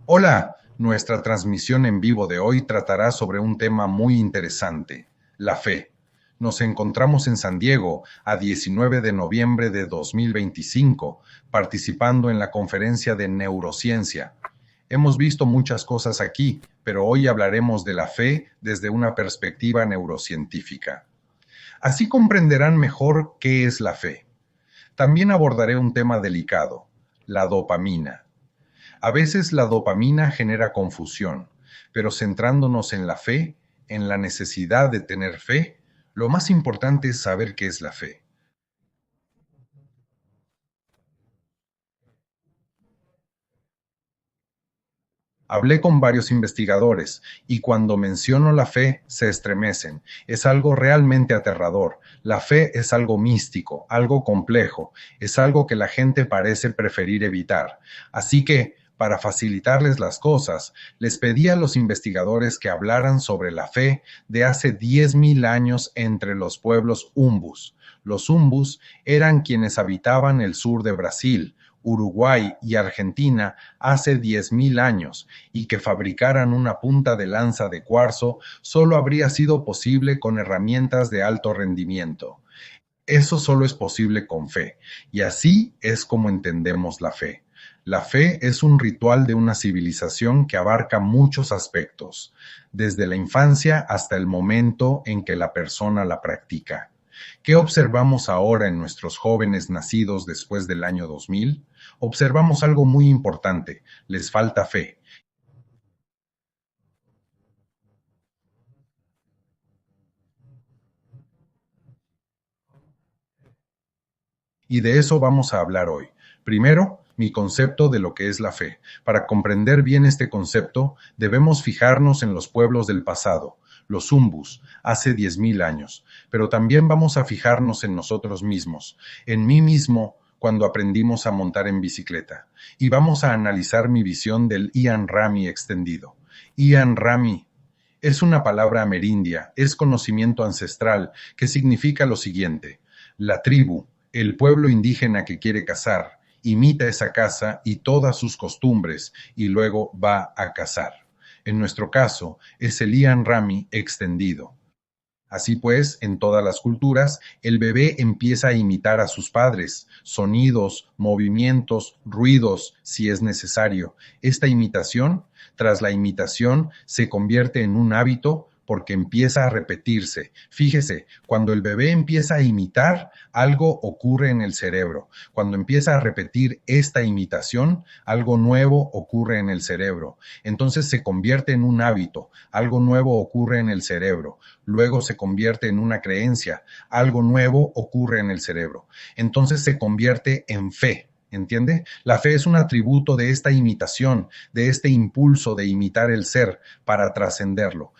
Hola, nuestra transmisión en vivo de hoy tratará sobre un tema muy interesante, la fe. Nos encontramos en San Diego a 19 de noviembre de 2025, participando en la conferencia de neurociencia. Hemos visto muchas cosas aquí, pero hoy hablaremos de la fe desde una perspectiva neurocientífica. Así comprenderán mejor qué es la fe. También abordaré un tema delicado, la dopamina. A veces la dopamina genera confusión, pero centrándonos en la fe, en la necesidad de tener fe, lo más importante es saber qué es la fe. Hablé con varios investigadores y cuando menciono la fe se estremecen. Es algo realmente aterrador. La fe es algo místico, algo complejo, es algo que la gente parece preferir evitar. Así que, para facilitarles las cosas, les pedí a los investigadores que hablaran sobre la fe de hace 10.000 años entre los pueblos umbus. Los umbus eran quienes habitaban el sur de Brasil, Uruguay y Argentina hace 10.000 años, y que fabricaran una punta de lanza de cuarzo solo habría sido posible con herramientas de alto rendimiento. Eso solo es posible con fe, y así es como entendemos la fe. La fe es un ritual de una civilización que abarca muchos aspectos, desde la infancia hasta el momento en que la persona la practica. ¿Qué observamos ahora en nuestros jóvenes nacidos después del año 2000? Observamos algo muy importante, les falta fe. Y de eso vamos a hablar hoy. Primero, mi concepto de lo que es la fe. Para comprender bien este concepto, debemos fijarnos en los pueblos del pasado, los umbus, hace 10.000 años, pero también vamos a fijarnos en nosotros mismos, en mí mismo, cuando aprendimos a montar en bicicleta. Y vamos a analizar mi visión del Ian Rami extendido. Ian Rami es una palabra amerindia, es conocimiento ancestral, que significa lo siguiente: la tribu, el pueblo indígena que quiere cazar, imita esa caza y todas sus costumbres y luego va a cazar. En nuestro caso, es el Ian Rami extendido. Así pues, en todas las culturas, el bebé empieza a imitar a sus padres, sonidos, movimientos, ruidos, si es necesario. Esta imitación, tras la imitación, se convierte en un hábito porque empieza a repetirse. Fíjese, cuando el bebé empieza a imitar, algo ocurre en el cerebro. Cuando empieza a repetir esta imitación, algo nuevo ocurre en el cerebro. Entonces se convierte en un hábito, algo nuevo ocurre en el cerebro. Luego se convierte en una creencia, algo nuevo ocurre en el cerebro. Entonces se convierte en fe. ¿Entiende? La fe es un atributo de esta imitación, de este impulso de imitar el ser para trascenderlo.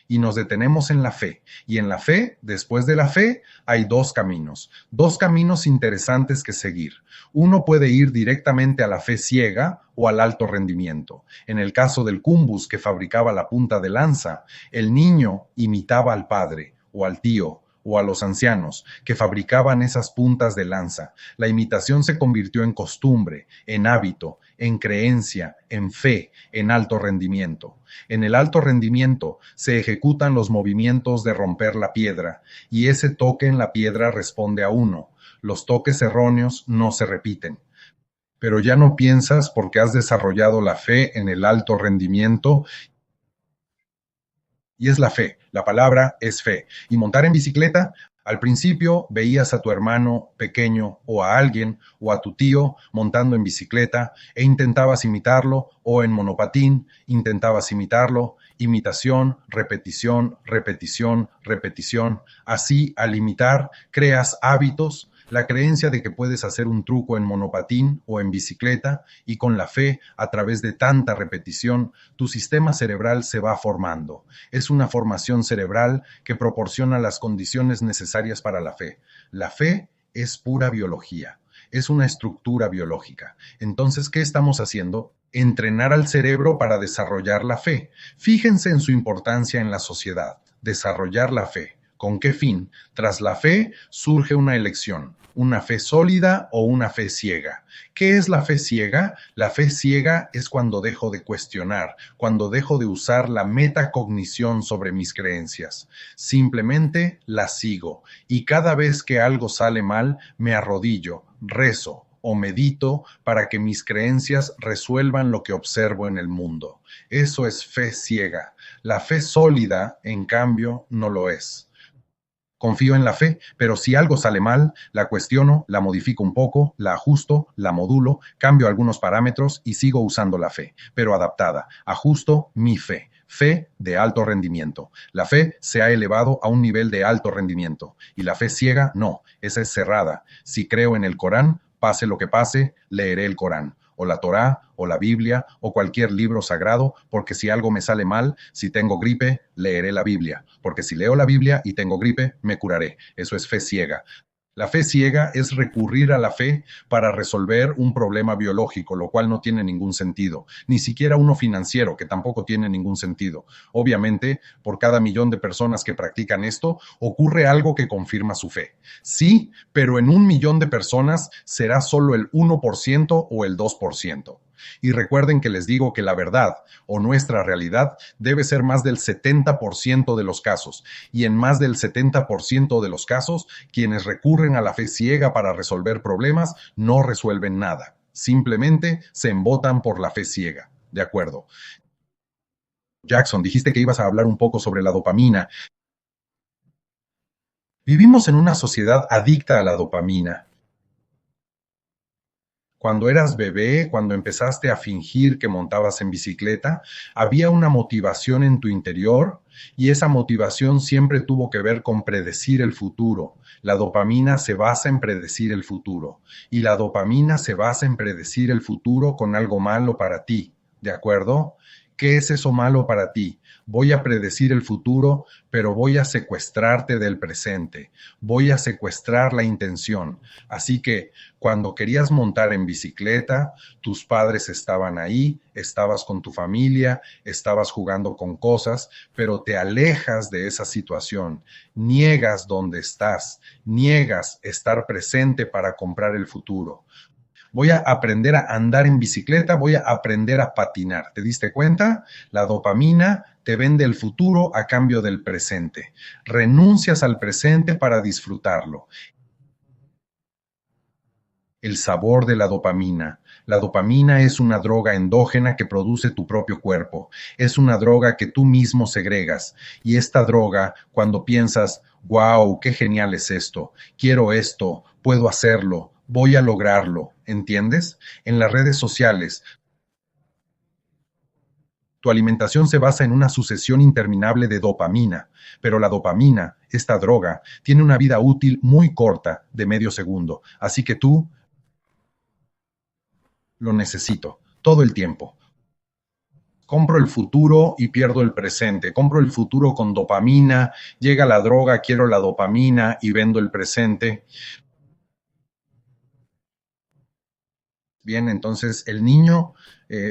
Y nos detenemos en la fe. Y en la fe, después de la fe, hay dos caminos interesantes que seguir. Uno puede ir directamente a la fe ciega o al alto rendimiento. En el caso del cumbus que fabricaba la punta de lanza, el niño imitaba al padre o al tío o a los ancianos que fabricaban esas puntas de lanza. La imitación se convirtió en costumbre, en hábito, en creencia, en fe, en alto rendimiento. En el alto rendimiento se ejecutan los movimientos de romper la piedra y ese toque en la piedra responde a uno. Los toques erróneos no se repiten. Pero ya no piensas porque has desarrollado la fe en el alto rendimiento y es la fe. La palabra es fe. Y montar en bicicleta, al principio veías a tu hermano pequeño o a alguien o a tu tío montando en bicicleta e intentabas imitarlo, o en monopatín intentabas imitarlo. Imitación, repetición, repetición, repetición. Así, al imitar, creas hábitos. La creencia de que puedes hacer un truco en monopatín o en bicicleta, y con la fe, a través de tanta repetición, tu sistema cerebral se va formando. Es una formación cerebral que proporciona las condiciones necesarias para la fe. La fe es pura biología, es una estructura biológica. Entonces, ¿qué estamos haciendo? Entrenar al cerebro para desarrollar la fe. Fíjense en su importancia en la sociedad, desarrollar la fe. ¿Con qué fin? Tras la fe surge una elección, una fe sólida o una fe ciega. ¿Qué es la fe ciega? La fe ciega es cuando dejo de cuestionar, cuando dejo de usar la metacognición sobre mis creencias. Simplemente la sigo y cada vez que algo sale mal, me arrodillo, rezo o medito para que mis creencias resuelvan lo que observo en el mundo. Eso es fe ciega. La fe sólida, en cambio, no lo es. Confío en la fe, pero si algo sale mal, la cuestiono, la modifico un poco, la ajusto, la modulo, cambio algunos parámetros y sigo usando la fe, pero adaptada. Ajusto mi fe. Fe de alto rendimiento. La fe se ha elevado a un nivel de alto rendimiento y la fe ciega no, esa es cerrada. Si creo en el Corán, pase lo que pase, leeré el Corán o la Torá, o la Biblia, o cualquier libro sagrado, porque si algo me sale mal, si tengo gripe, leeré la Biblia, porque si leo la Biblia y tengo gripe, me curaré. Eso es fe ciega. La fe ciega es recurrir a la fe para resolver un problema biológico, lo cual no tiene ningún sentido, ni siquiera uno financiero, que tampoco tiene ningún sentido. Obviamente, por cada millón de personas que practican esto, ocurre algo que confirma su fe. Sí, pero en 1 millón de personas será solo el 1% o el 2%. Y recuerden que les digo que la verdad o nuestra realidad debe ser más del 70% de los casos. Y en más del 70% de los casos, quienes recurren a la fe ciega para resolver problemas no resuelven nada. Simplemente se embotan por la fe ciega. ¿De acuerdo? Jackson, dijiste que ibas a hablar un poco sobre la dopamina. Vivimos en una sociedad adicta a la dopamina. Cuando eras bebé, cuando empezaste a fingir que montabas en bicicleta, había una motivación en tu interior y esa motivación siempre tuvo que ver con predecir el futuro. La dopamina se basa en predecir el futuro y la dopamina se basa en predecir el futuro con algo malo para ti, ¿de acuerdo? ¿Qué es eso malo para ti? Voy a predecir el futuro, pero voy a secuestrarte del presente. Voy a secuestrar la intención. Así que cuando querías montar en bicicleta, tus padres estaban ahí, estabas con tu familia, estabas jugando con cosas, pero te alejas de esa situación. Niegas dónde estás, niegas estar presente para comprar el futuro. Voy a aprender a andar en bicicleta, voy a aprender a patinar. ¿Te diste cuenta? La dopamina te vende el futuro a cambio del presente. Renuncias al presente para disfrutarlo. El sabor de la dopamina. La dopamina es una droga endógena que produce tu propio cuerpo. Es una droga que tú mismo segregas. Y esta droga, cuando piensas, wow, qué genial es esto, puedo hacerlo, voy a lograrlo, ¿entiendes? En las redes sociales, tu alimentación se basa en una sucesión interminable de dopamina, pero la dopamina, esta droga, tiene una vida útil muy corta, de medio segundo, así que tú lo necesito, todo el tiempo. Compro el futuro y pierdo el presente. Compro el futuro con dopamina, llega la droga, quiero la dopamina y vendo el presente. Bien, entonces el niño,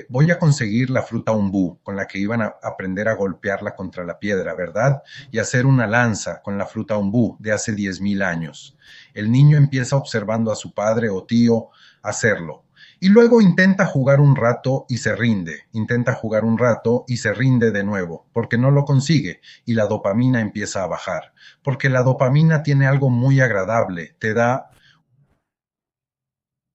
voy a conseguir la fruta umbú con la que iban a aprender a golpearla contra la piedra, ¿verdad? Y hacer una lanza con la fruta umbú de hace 10.000 años. El niño empieza observando a su padre o tío hacerlo. Y luego intenta jugar un rato y se rinde, intenta jugar un rato y se rinde de nuevo, porque no lo consigue y la dopamina empieza a bajar, porque la dopamina tiene algo muy agradable, te da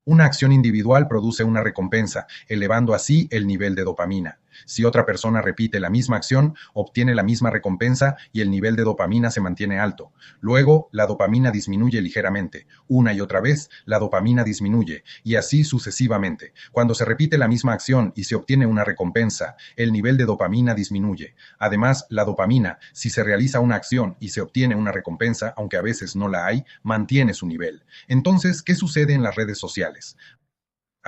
una acción individual produce una recompensa, elevando así el nivel de dopamina. Si otra persona repite la misma acción, obtiene la misma recompensa y el nivel de dopamina se mantiene alto. Luego, la dopamina disminuye ligeramente. Una y otra vez, la dopamina disminuye y así sucesivamente. Cuando se repite la misma acción y se obtiene una recompensa, el nivel de dopamina disminuye. Además, la dopamina, si se realiza una acción y se obtiene una recompensa, aunque a veces no la hay, mantiene su nivel. Entonces, ¿qué sucede en las redes sociales?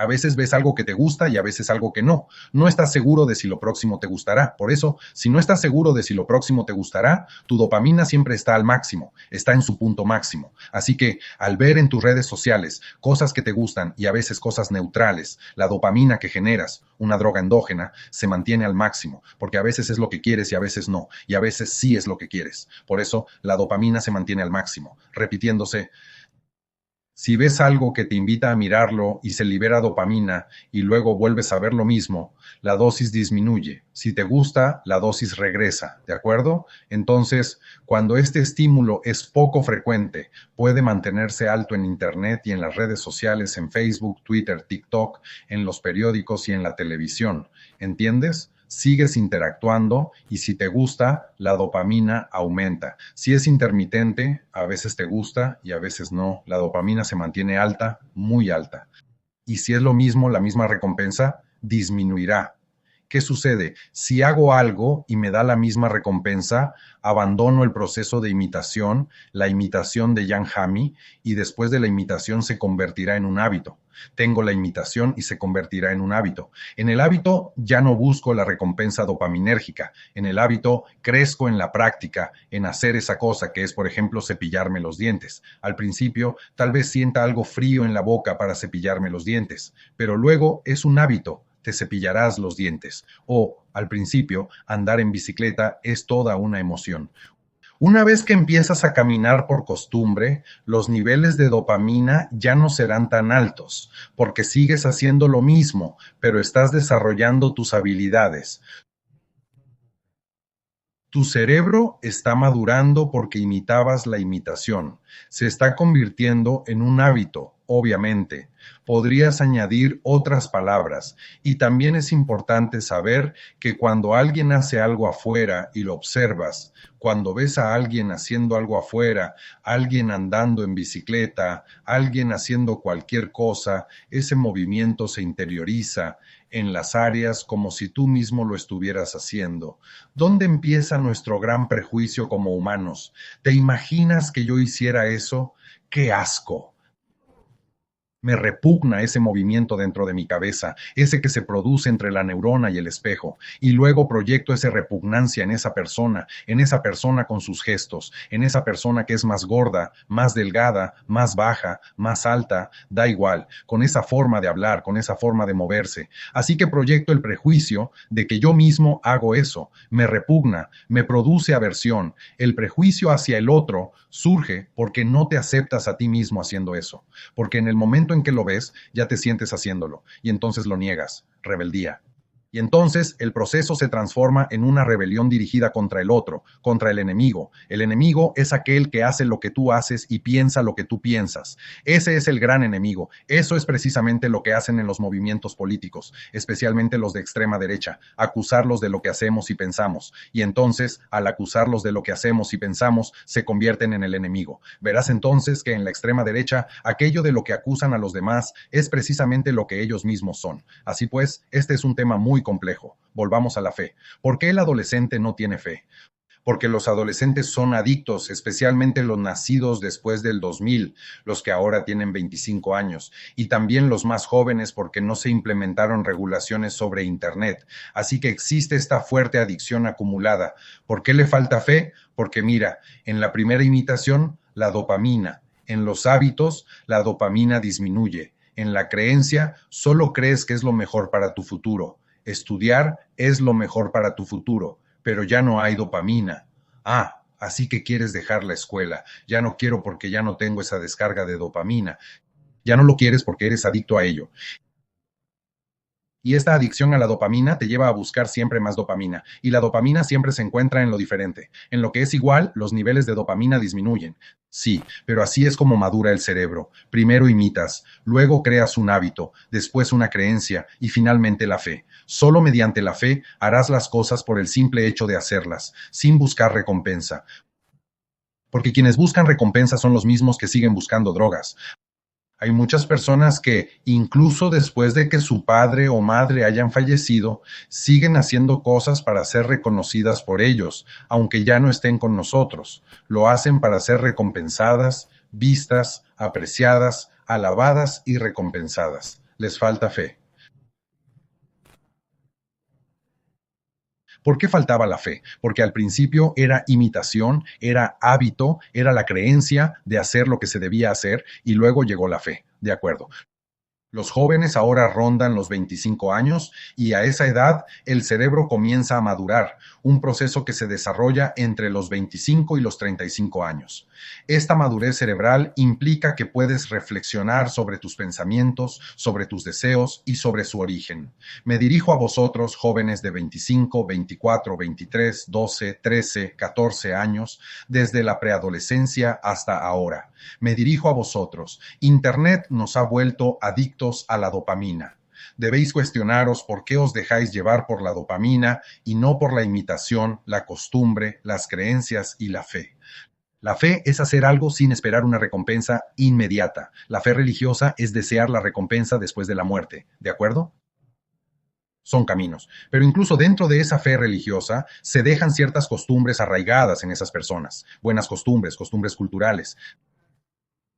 A veces ves algo que te gusta y a veces algo que no. No estás seguro de si lo próximo te gustará. Por eso, si no estás seguro de si lo próximo te gustará, tu dopamina siempre está al máximo, está en su punto máximo. Así que al ver en tus redes sociales cosas que te gustan y a veces cosas neutrales, la dopamina que generas, una droga endógena, se mantiene al máximo, porque a veces es lo que quieres y a veces no, y a veces sí es lo que quieres. Por eso, la dopamina se mantiene al máximo, repitiéndose. Si ves algo que te invita a mirarlo y se libera dopamina y luego vuelves a ver lo mismo, la dosis disminuye. Si te gusta, la dosis regresa, ¿de acuerdo? Entonces, cuando este estímulo es poco frecuente, puede mantenerse alto en Internet y en las redes sociales, en Facebook, Twitter, TikTok, en los periódicos y en la televisión. ¿Entiendes? Sigues interactuando y si te gusta, la dopamina aumenta. Si es intermitente, a veces te gusta y a veces no. La dopamina se mantiene alta, muy alta. Y si es lo mismo, la misma recompensa, disminuirá. ¿Qué sucede? Si hago algo y me da la misma recompensa, abandono el proceso de imitación, la imitación de Jan Hamy, y después de la imitación se convertirá en un hábito. Tengo la imitación y se convertirá en un hábito. En el hábito ya no busco la recompensa dopaminérgica. En el hábito crezco en la práctica, en hacer esa cosa que es, por ejemplo, cepillarme los dientes. Al principio, tal vez sienta algo frío en la boca para cepillarme los dientes, pero luego es un hábito. Te cepillarás los dientes. O, al principio, andar en bicicleta es toda una emoción. Una vez que empiezas a caminar por costumbre, los niveles de dopamina ya no serán tan altos, porque sigues haciendo lo mismo, pero estás desarrollando tus habilidades. Tu cerebro está madurando porque imitabas la imitación. Se está convirtiendo en un hábito, obviamente. Podrías añadir otras palabras. Y también es importante saber que cuando alguien hace algo afuera y lo observas, cuando ves a alguien haciendo algo afuera, alguien andando en bicicleta, alguien haciendo cualquier cosa, ese movimiento se interioriza en las áreas como si tú mismo lo estuvieras haciendo. ¿Dónde empieza nuestro gran prejuicio como humanos? ¿Te imaginas que yo hiciera eso? ¡Qué asco! Me repugna ese movimiento dentro de mi cabeza, ese que se produce entre la neurona y el espejo, y luego proyecto esa repugnancia en esa persona con sus gestos, en esa persona que es más gorda, más delgada, más baja, más alta, da igual, con esa forma de hablar, con esa forma de moverse. Así que proyecto el prejuicio de que yo mismo hago eso, me repugna, me produce aversión. El prejuicio hacia el otro surge porque no te aceptas a ti mismo haciendo eso, porque en el momento en que lo ves, ya te sientes haciéndolo, y entonces lo niegas, rebeldía. Y entonces el proceso se transforma en una rebelión dirigida contra el otro, contra el enemigo. El enemigo es aquel que hace lo que tú haces y piensa lo que tú piensas. Ese es el gran enemigo. Eso es precisamente lo que hacen en los movimientos políticos, especialmente los de extrema derecha, acusarlos de lo que hacemos y pensamos. Y entonces, al acusarlos de lo que hacemos y pensamos, se convierten en el enemigo. Verás entonces que en la extrema derecha, aquello de lo que acusan a los demás es precisamente lo que ellos mismos son. Así pues, este es un tema muy complejo. Volvamos a la fe. ¿Por qué el adolescente no tiene fe? Porque los adolescentes son adictos, especialmente los nacidos después del 2000, los que ahora tienen 25 años, y también los más jóvenes porque no se implementaron regulaciones sobre Internet. Así que existe esta fuerte adicción acumulada. ¿Por qué le falta fe? Porque mira, en la primera imitación, la dopamina. En los hábitos, la dopamina disminuye. En la creencia, solo crees que es lo mejor para tu futuro. Estudiar es lo mejor para tu futuro, pero ya no hay dopamina. Ah, así que quieres dejar la escuela. Ya no quiero porque ya no tengo esa descarga de dopamina. Ya no lo quieres porque eres adicto a ello. Y esta adicción a la dopamina te lleva a buscar siempre más dopamina. Y la dopamina siempre se encuentra en lo diferente. En lo que es igual, los niveles de dopamina disminuyen. Sí, pero así es como madura el cerebro. Primero imitas, luego creas un hábito, después una creencia y finalmente la fe. Solo mediante la fe harás las cosas por el simple hecho de hacerlas, sin buscar recompensa. Porque quienes buscan recompensa son los mismos que siguen buscando drogas. Hay muchas personas que, incluso después de que su padre o madre hayan fallecido, siguen haciendo cosas para ser reconocidas por ellos, aunque ya no estén con nosotros. Lo hacen para ser recompensadas, vistas, apreciadas, alabadas y recompensadas. Les falta fe. ¿Por qué faltaba la fe? Porque al principio era imitación, era hábito, era la creencia de hacer lo que se debía hacer y luego llegó la fe. De acuerdo. Los jóvenes ahora rondan los 25 años y a esa edad el cerebro comienza a madurar, un proceso que se desarrolla entre los 25 y los 35 años. Esta madurez cerebral implica que puedes reflexionar sobre tus pensamientos, sobre tus deseos y sobre su origen. Me dirijo a vosotros, jóvenes de 25, 24, 23, 12, 13, 14 años, desde la preadolescencia hasta ahora. Me dirijo a vosotros. Internet nos ha vuelto adictos a la dopamina. Debéis cuestionaros por qué os dejáis llevar por la dopamina y no por la imitación, la costumbre, las creencias y la fe. La fe es hacer algo sin esperar una recompensa inmediata. La fe religiosa es desear la recompensa después de la muerte. ¿De acuerdo? Son caminos. Pero incluso dentro de esa fe religiosa se dejan ciertas costumbres arraigadas en esas personas. Buenas costumbres, costumbres culturales.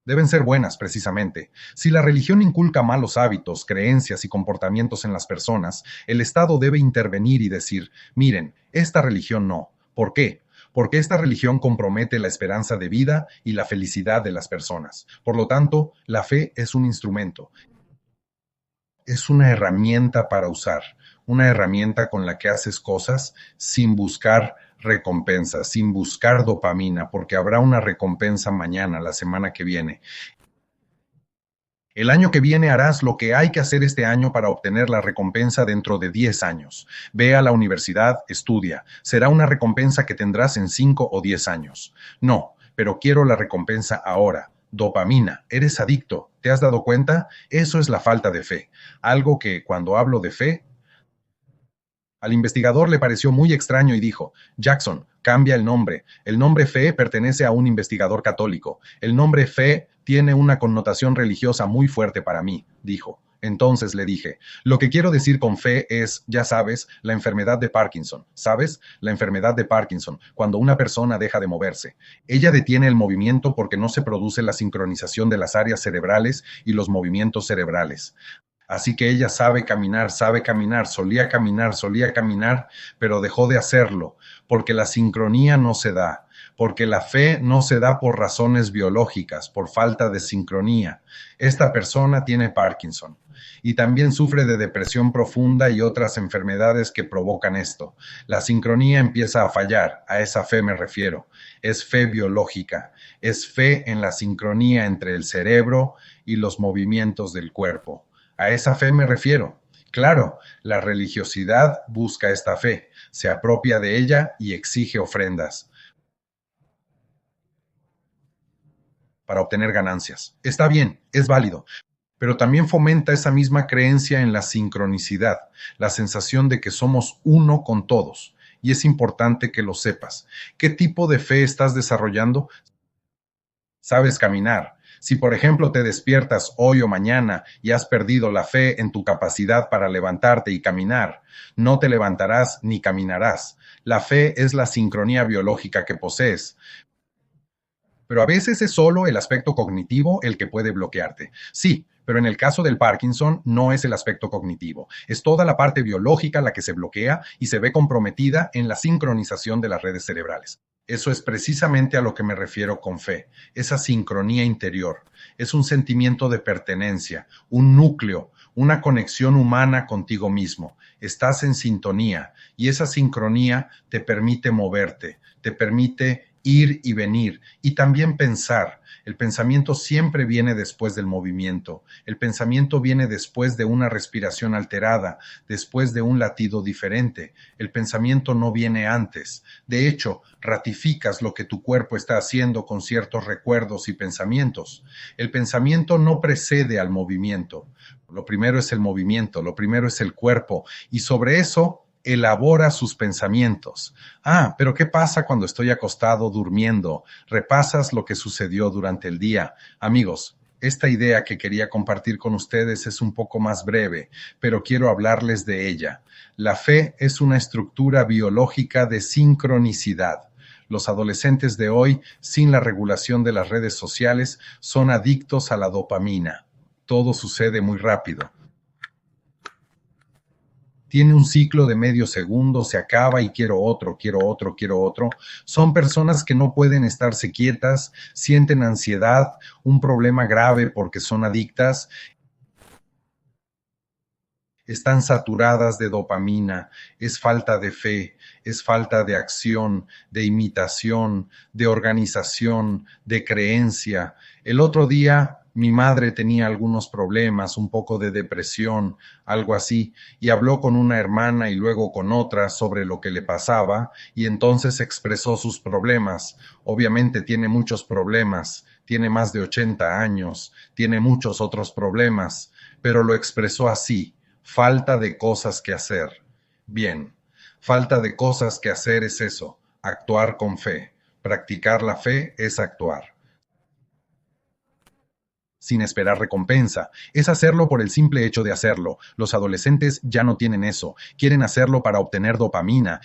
Deben ser buenas, precisamente. Si la religión inculca malos hábitos, creencias y comportamientos en las personas, el Estado debe intervenir y decir, miren, esta religión no. ¿Por qué? Porque esta religión compromete la esperanza de vida y la felicidad de las personas. Por lo tanto, la fe es un instrumento, es una herramienta para usar, una herramienta con la que haces cosas sin buscar recompensa, sin buscar dopamina, porque habrá una recompensa mañana, la semana que viene. El año que viene harás lo que hay que hacer este año para obtener la recompensa dentro de 10 años. Ve a la universidad, estudia. Será una recompensa que tendrás en 5 o 10 años. No, pero quiero la recompensa ahora. Dopamina, eres adicto. ¿Te has dado cuenta? Eso es la falta de fe. Algo que, cuando hablo de fe, al investigador le pareció muy extraño y dijo, Jackson, cambia el nombre. El nombre fe pertenece a un investigador católico. El nombre fe tiene una connotación religiosa muy fuerte para mí, dijo. Entonces le dije, lo que quiero decir con fe es, ya sabes, la enfermedad de Parkinson. ¿Sabes? La enfermedad de Parkinson, cuando una persona deja de moverse. Ella detiene el movimiento porque no se produce la sincronización de las áreas cerebrales y los movimientos cerebrales. Así que ella sabe caminar, solía caminar, pero dejó de hacerlo, porque la sincronía no se da, porque la fe no se da por razones biológicas, por falta de sincronía. Esta persona tiene Parkinson y también sufre de depresión profunda y otras enfermedades que provocan esto. La sincronía empieza a fallar, a esa fe me refiero. Es fe biológica, es fe en la sincronía entre el cerebro y los movimientos del cuerpo. A esa fe me refiero. Claro, la religiosidad busca esta fe, se apropia de ella y exige ofrendas para obtener ganancias. Está bien, es válido, pero también fomenta esa misma creencia en la sincronicidad, la sensación de que somos uno con todos. Y es importante que lo sepas. ¿Qué tipo de fe estás desarrollando? Sabes caminar. Si, por ejemplo, te despiertas hoy o mañana y has perdido la fe en tu capacidad para levantarte y caminar, no te levantarás ni caminarás. La fe es la sincronía biológica que posees. Pero a veces es solo el aspecto cognitivo el que puede bloquearte. Sí, pero en el caso del Parkinson no es el aspecto cognitivo, es toda la parte biológica la que se bloquea y se ve comprometida en la sincronización de las redes cerebrales. Eso es precisamente a lo que me refiero con fe, esa sincronía interior. Es un sentimiento de pertenencia, un núcleo, una conexión humana contigo mismo. Estás en sintonía y esa sincronía te permite moverte, te permite ir y venir y también pensar. El pensamiento siempre viene después del movimiento. El pensamiento viene después de una respiración alterada, después de un latido diferente. El pensamiento no viene antes. De hecho, ratificas lo que tu cuerpo está haciendo con ciertos recuerdos y pensamientos. El pensamiento no precede al movimiento. Lo primero es el movimiento, lo primero es el cuerpo y sobre eso elabora sus pensamientos. Ah, pero ¿qué pasa cuando estoy acostado durmiendo? Repasas lo que sucedió durante el día. Amigos, esta idea que quería compartir con ustedes es un poco más breve, pero quiero hablarles de ella. La fe es una estructura biológica de sincronicidad. Los adolescentes de hoy, sin la regulación de las redes sociales, son adictos a la dopamina. Todo sucede muy rápido. tiene un ciclo de medio segundo, se acaba y quiero otro, quiero otro, quiero otro. Son personas que no pueden estarse quietas, sienten ansiedad, un problema grave porque son adictas, están saturadas de dopamina, es falta de fe, es falta de acción, de imitación, de organización, de creencia. El otro día mi madre tenía algunos problemas, un poco de depresión, algo así, y habló con una hermana y luego con otra sobre lo que le pasaba, y entonces expresó sus problemas. Obviamente tiene muchos problemas, tiene más de 80 años, tiene muchos otros problemas, pero lo expresó así: falta de cosas que hacer. Bien, falta de cosas que hacer es eso, actuar con fe. Practicar la fe es actuar sin esperar recompensa. Es hacerlo por el simple hecho de hacerlo. Los adolescentes ya no tienen eso. Quieren hacerlo para obtener dopamina,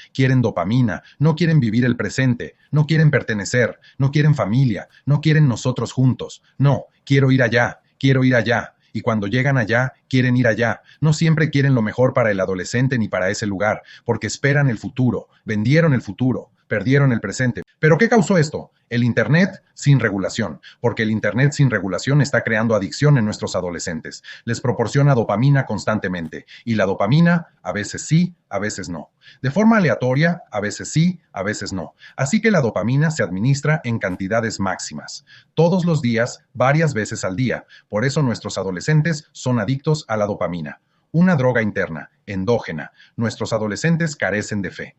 no quieren vivir el presente, no quieren pertenecer, no quieren familia, no quieren nosotros juntos. No, quiero ir allá, quiero ir allá. Y cuando llegan allá, quieren ir allá. No siempre quieren lo mejor para el adolescente ni para ese lugar, porque esperan el futuro, vendieron el futuro, perdieron el presente. ¿Pero qué causó esto? El Internet sin regulación, porque el Internet sin regulación está creando adicción en nuestros adolescentes. Les proporciona dopamina constantemente, y la dopamina a veces sí, a veces no. De forma aleatoria, a veces sí, a veces no. Así que la dopamina se administra en cantidades máximas, todos los días, varias veces al día. Por eso nuestros adolescentes son adictos a la dopamina, una droga interna, endógena. Nuestros adolescentes carecen de fe.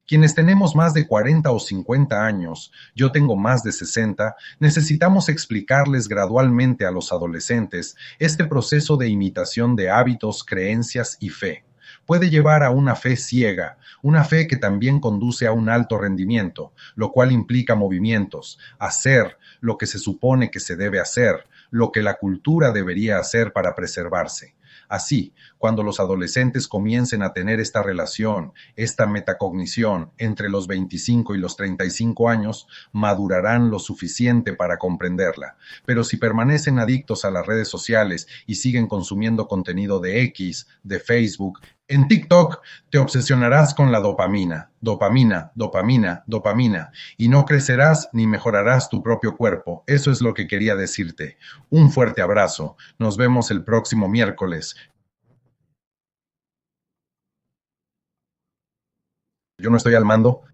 Quienes tenemos más de 40 o 50 años, yo tengo más de 60, necesitamos explicarles gradualmente a los adolescentes este proceso de imitación de hábitos, creencias y fe. Puede llevar a una fe ciega, una fe que también conduce a un alto rendimiento, lo cual implica movimientos, hacer lo que se supone que se debe hacer, lo que la cultura debería hacer para preservarse. Así, cuando los adolescentes comiencen a tener esta relación, esta metacognición entre los 25 y los 35 años, madurarán lo suficiente para comprenderla. Pero si permanecen adictos a las redes sociales y siguen consumiendo contenido de X, de Facebook, en TikTok, te obsesionarás con la dopamina, dopamina, dopamina, dopamina, y no crecerás ni mejorarás tu propio cuerpo. Eso es lo que quería decirte. Un fuerte abrazo. Nos vemos el próximo miércoles. Yo no estoy al mando.